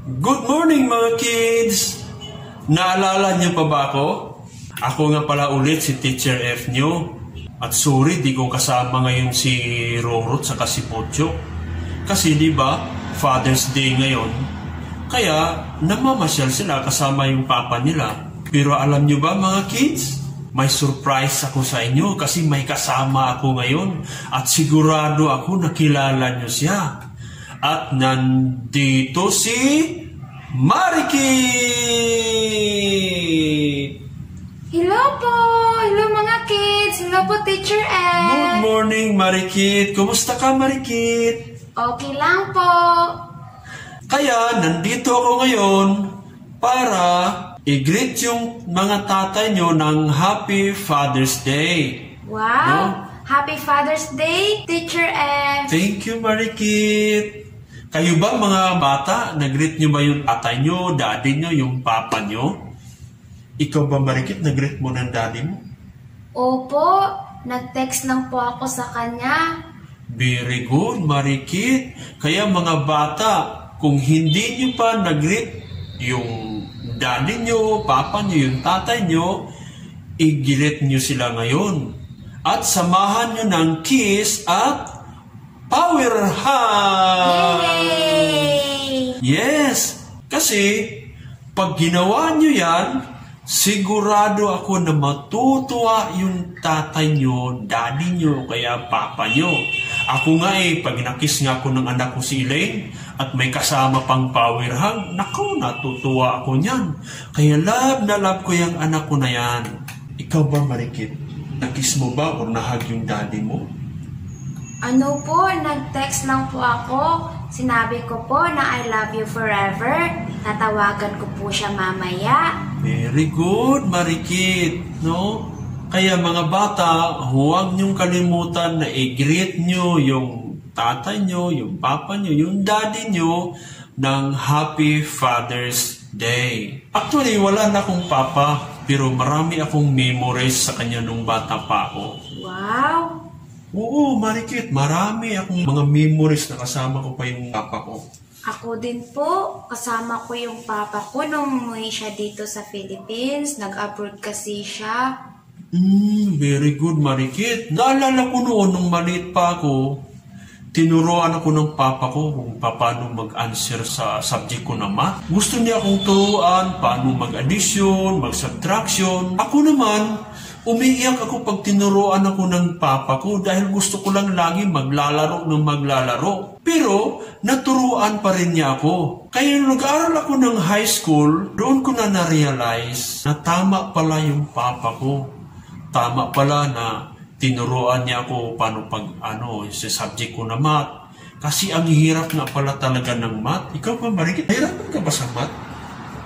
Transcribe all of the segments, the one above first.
Good morning mga kids! Naalala niyo pa ba ako? Ako nga pala ulit si Teacher F nyo. At sorry, di ko kasama ngayon si Rorot sa si Pocho. Kasi di ba, Father's Day ngayon. Kaya namamasyal sila kasama yung papa nila. Pero alam niyo ba mga kids? May surprise ako sa inyo kasi may kasama ako ngayon. At sigurado ako nakilala niyo siya. At nandito si Marikit! Hello po! Hello mga kids! Hello po Teacher F! Good morning Marikit! Kumusta ka Marikit? Okay lang po! Kaya nandito ako ngayon para i-greet yung mga tatay nyo ng Happy Father's Day. Wow! No? Happy Father's Day, Teacher F! Thank you Marikit! Kayo ba mga bata, nag-greet nyo ba yung tatay nyo, daddy nyo, yung papa nyo? Ikaw ba Marikit, nag-greet mo ng daddy mo? Opo, nag-text lang po ako sa kanya. Very good Marikit. Kaya mga bata, kung hindi nyo pa nag-greet yung daddy nyo, papa nyo, yung tatay nyo, i-greet nyo sila ngayon. At samahan nyo ng kiss at power hug! Yay! Yes! Kasi, pag ginawa nyo yan, sigurado ako na matutuwa yung tatay nyo, daddy nyo, kaya papa nyo. Ako nga pag nakis nga ako ng anak ko si Elaine, at may kasama pang power hug, naku, natutuwa ako niyan. Kaya love na love ko yung anak ko na yan. Ikaw ba, Marikit? Nakis mo ba o nahag yung daddy mo? Ano po, nag-text lang po ako. Sinabi ko po na I love you forever. Tatawagan ko po siya mamaya. Very good, Marikit. No? Kaya mga bata, huwag niyong kalimutan na i-greet niyo yung tatay niyo, yung papa niyo, yung daddy niyo ng Happy Father's Day. Actually, wala na akong papa, pero marami akong memories sa kanya nung bata pa ako. Wow! Oo, Marikit, marami akong mga memories na kasama ko pa yung papa ko. Ako din po, kasama ko yung papa ko nung umuwi siya dito sa Philippines. Nag-abroad kasi siya. Very good, Marikit. Naalala ko noon, nung maliit pa ako, tinuruan ako ng papa ko kung paano mag-answer sa subject ko na math. Gusto niya akong turuan paano mag-addition, mag-subtraction. Ako naman, umiiyak ako pag tinuruan ako ng papa ko dahil gusto ko lang lagi maglalaro ng maglalaro. Pero naturuan pa rin niya ako. Kaya nung nag-aaral ako ng high school, doon ko na na-realize na tama pala yung papa ko. Tama pala na tinuruan niya ako paano sa subject ko na math. Kasi ang hirap nga pala talaga ng math. Ikaw ba, Marikit? Nahirapan ka ba sa math?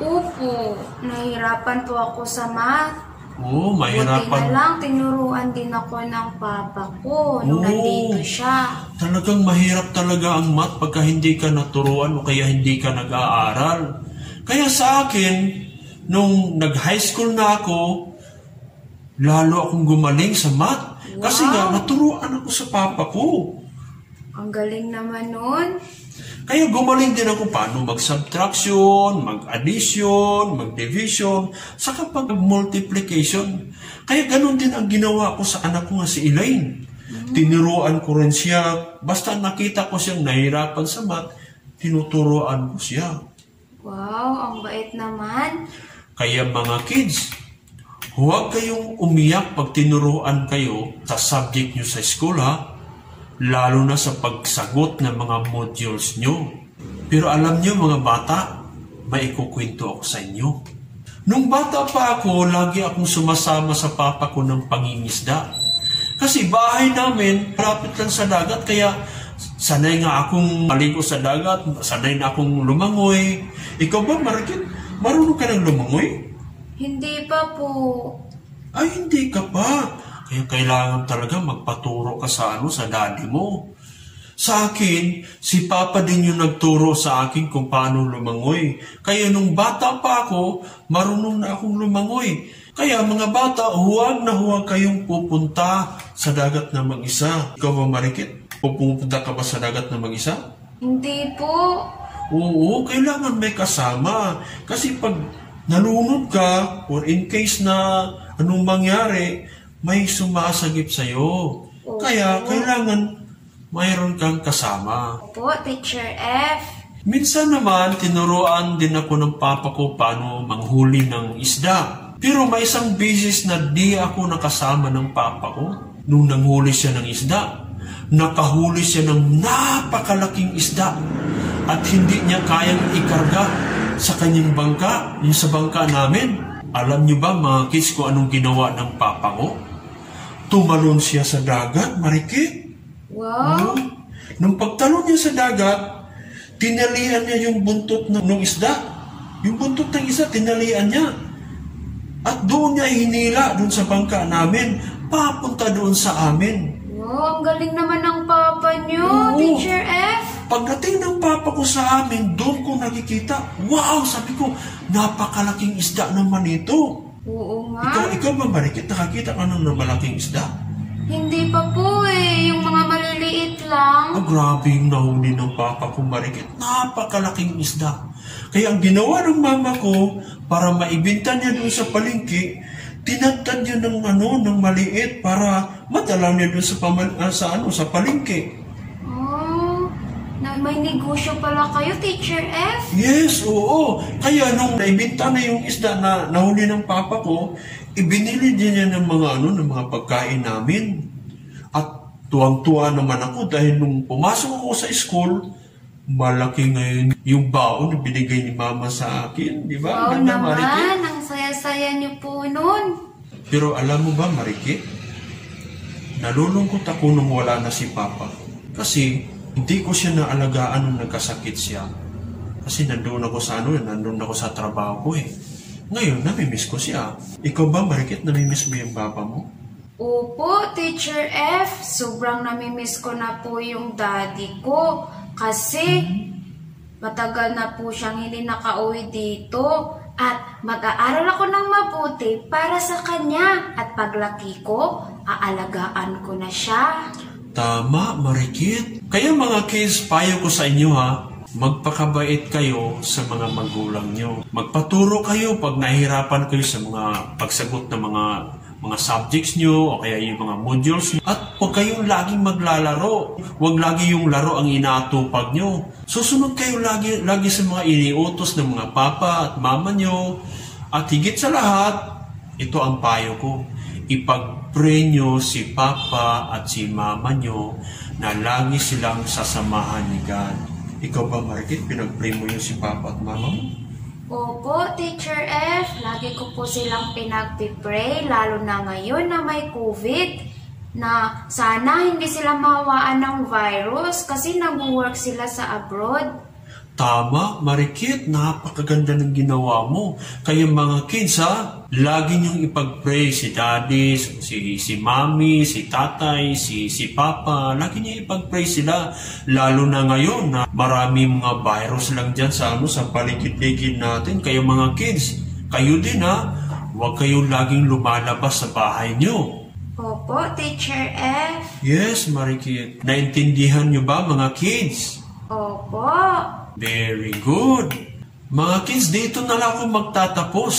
Opo, nahirapan po ako sa math. Oo, mahirapan. Buti na lang, tinuruan din ako ng papa ko nung nandito siya. Talagang mahirap talaga ang math pagka hindi ka naturuan o kaya hindi ka nag-aaral. Kaya sa akin, nung nag-high school na ako, lalo akong gumaling sa math. Wow. Kasi nga, naturuan ako sa papa ko. Ang galing naman nun. Kaya gumaling din ako paano mag-subtraction, mag-addition, mag-division, saka pag-multiplication. Kaya ganun din ang ginawa ko sa anak ko nga si Elaine. Tinuruan ko rin siya. Basta nakita ko siyang nahirapan sa math, tinuturuan ko siya. Wow, ang bait naman. Kaya mga kids, huwag kayong umiyak pag tinuruan kayo sa subject nyo sa school, ha? Lalo na sa pagsagot ng mga modules nyo. Pero alam nyo mga bata, may ikukwento ako sa inyo. Nung bata pa ako, lagi akong sumasama sa papa ko ng pangingisda. Kasi bahay namin, malapit lang sa dagat, kaya sanay nga akong maligo sa dagat, sanay na akong lumangoy. Ikaw ba, Marikit? Marunong ka ng lumangoy? Hindi pa po. Ay, hindi ka pa. Kaya kailangan talaga magpaturo ka sa daddy mo. Sa akin, si Papa din yung nagturo sa akin kung paano lumangoy. Kaya nung bata pa ako, marunong na akong lumangoy. Kaya mga bata, huwag na huwag kayong pupunta sa dagat na mag-isa. Ikaw ba, Marikit? Pupunta ka ba sa dagat na mag-isa? Hindi po. Oo, kailangan may kasama. Kasi pag nalunod ka, or in case na anong mangyari, may sumasagip sa'yo. Kaya kailangan mayroon kang kasama. Opo, Teacher F. Minsan naman, tinuruan din ako ng papa ko paano manghuli ng isda. Pero may isang beses na di ako nakasama ng papa ko. Nung nanghuli siya ng isda, nakahuli siya ng napakalaking isda at hindi niya kayang ikarga sa kanyang bangka, yung sa bangka namin. Alam niyo ba mga kids kung anong ginawa ng papa ko? Tumalon siya sa dagat, Marikit. Wow! Nung pagtalon niya sa dagat, tinalian niya yung buntot ng isda. Yung buntot ng isda, tinalian niya. At doon niya hinila doon sa bangka namin, papunta doon sa amin. Wow, ang galing naman ng papa niyo, Oo. Teacher F. Pagdating ng papa ko sa amin, doon ko nakikita, wow, sabi ko, napakalaking isda naman ito. Oo nga. Ikaw ba, Marikit, nakakita ka ng malaking isda? Hindi pa po eh, yung mga maliliit lang. Grabe yung nahuli ng papa ko, Marikit. Napakalaking isda. Kaya ang ginawa ng mama ko, para maibenta niya doon sa palengke, tinagtad niya ng maliit para madala niya doon sa palengke. Oh, may negosyo pala kayo, Teacher F. Yes, oo. Kaya nung naibenta na yung isda na nahuli ng papa ko, ibinili niya ng mga pagkain namin. At tuwang-tuwa naman ako dahil nung pumasok ako sa school, malaki ngayon yung baon na binigay ni mama sa akin. Di ba? Wow Ganda, naman, Marikit. ang saya-saya niyo po nun. Pero alam mo ba, Marikit? Nalulungkot ako nung wala na si papa. Kasi hindi ko siya naalagaan nung nagkasakit siya. Kasi nandun ako sa trabaho ko eh. Ngayon, namimiss ko siya. Ikaw ba, Marikit, namimiss mo yung papa mo? Opo, Teacher F. Sobrang namimiss ko na po yung daddy ko. Kasi matagal na po siyang hindi nakauwi dito. At mag-aaral ako ng mabuti para sa kanya. At paglaki ko, aalagaan ko na siya. Tama, Marikit. Kaya mga kids, payo ko sa inyo ha, magpakabait kayo sa mga magulang nyo. Magpaturo kayo pag nahihirapan kayo sa mga pagsagot ng mga subjects nyo o kaya yung mga modules nyo. At huwag kayong laging maglalaro. Huwag lagi yung laro ang inaatupag nyo. Susunod kayo lagi sa mga iniutos ng mga papa at mama nyo. At higit sa lahat, ito ang payo ko. Ipag-pray nyo si papa at si mama nyo na lagi silang sasamahan ni God. Ikaw ba, Marikit, pinag-pray mo yung si papa at mama mo? Opo, Teacher F. Lagi ko po silang pinagpipray, lalo na ngayon na may COVID, na sana hindi sila mahawaan ng virus kasi nag-work sila sa abroad. Tama, Marikit, napakaganda ng ginawa mo. Kaya mga kids ha, lagi niyong ipag-pray si daddy, si mommy, si tatay, si papa. Lagi niyong ipag-pray sila. Lalo na ngayon na marami mga virus lang dyan sa paligid-ligid natin. Kaya mga kids, kayo din ha, huwag kayong laging lumalabas sa bahay niyo. Opo, Teacher F. Yes, Marikit. Naintindihan niyo ba mga kids? Opo. Very good. Mga kids, dito na lang ako magtatapos.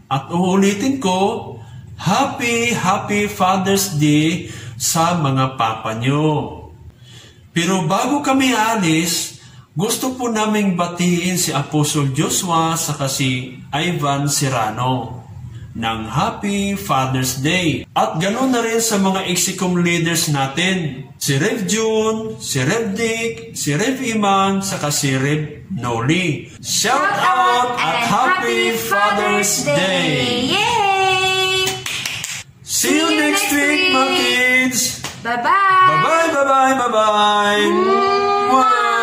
At uulitin ko, Happy Father's Day sa mga papa nyo. Pero bago kami alis, gusto po naming batiin si Apostol Joshua saka si Ivan Serrano ng Happy Father's Day. At ganoon na rin sa mga execom leaders natin. Si Rev June, si Rev Dick, si Rev Iman, saka si Rev Noli. Shout out at Happy Father's Day! Yay! See you next week, mga kids! Bye-bye! Bye-bye, bye-bye, bye-bye! Mwah!